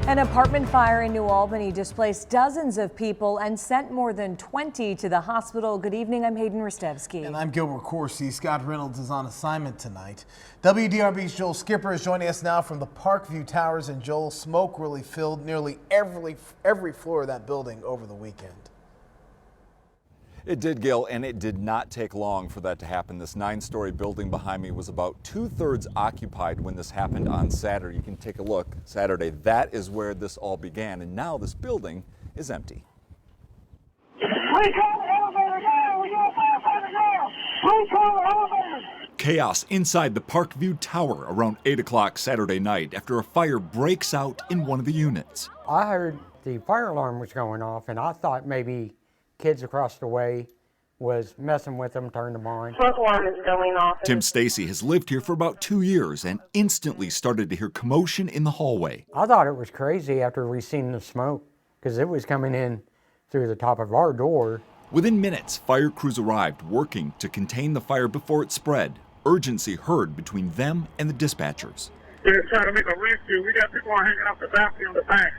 An apartment fire in New Albany displaced dozens of people and sent more than 20 to the hospital. Good evening, I'm Hayden Rostevsky. And I'm Gilbert Corsi. Scott Reynolds is on assignment tonight. WDRB's Joel Skipper is joining us now from the Parkview Towers. And Joel, smoke really filled nearly every floor of that building over the weekend. It did, Gil, and it did not take long for that to happen. This 9-story building behind me was about 2/3 occupied when this happened on Saturday. You can take a look. Saturday, that is where this all began, and now this building is empty. Chaos inside the Parkview Tower around 8 o'clock Saturday night after a fire breaks out in one of the units. I heard the fire alarm was going off, and I thought maybe kids across the way was messing with them, turned them on. Smoke alarm is going off. Tim Stacy has lived here for about 2 years and instantly started to hear commotion in the hallway. I thought it was crazy after we seen the smoke because it was coming in through the top of our door. Within minutes, fire crews arrived working to contain the fire before it spread. Urgency heard between them and the dispatchers. They're trying to make a rescue. We got people hanging off the balcony on the back.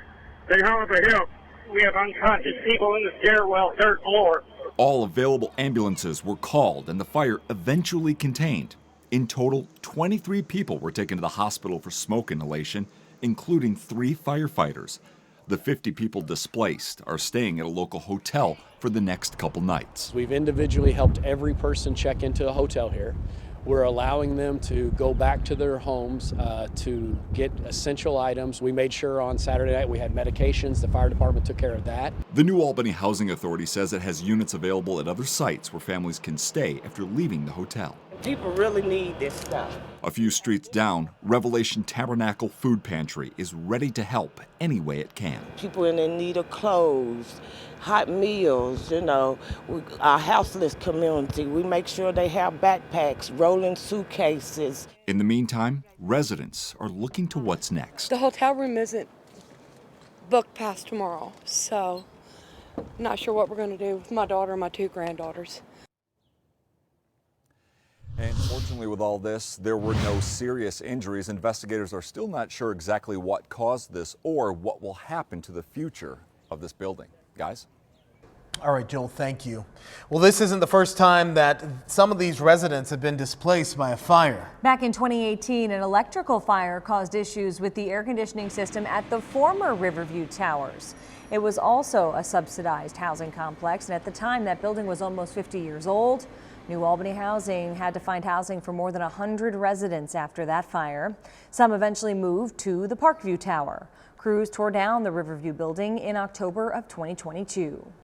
They holler for help. We have unconscious people in the stairwell, third floor. All available ambulances were called and the fire eventually contained. In total, 23 people were taken to the hospital for smoke inhalation, including 3 firefighters. The 50 people displaced are staying at a local hotel for the next couple nights. We've individually helped every person check into a hotel here. We're allowing them to go back to their homes to get essential items. We made sure on Saturday night we had medications. The fire department took care of that. The New Albany Housing Authority says it has units available at other sites where families can stay after leaving the hotel. People really need this stuff. A few streets down, Revelation Tabernacle Food Pantry is ready to help any way it can. People in need of clothes, hot meals, our houseless community. We make sure they have backpacks, rolling suitcases. In the meantime, residents are looking to what's next. The hotel room isn't booked past tomorrow, so not sure what we're going to do with my daughter and my 2 granddaughters. And fortunately with all this, there were no serious injuries. Investigators are still not sure exactly what caused this or what will happen to the future of this building. Guys? All right, Joel, thank you. Well, this isn't the first time that some of these residents have been displaced by a fire. Back in 2018, an electrical fire caused issues with the air conditioning system at the former Riverview Towers. It was also a subsidized housing complex, and at the time that building was almost 50 years old. New Albany Housing had to find housing for more than 100 residents after that fire. Some eventually moved to the Parkview Tower. Crews tore down the Riverview building in October of 2022.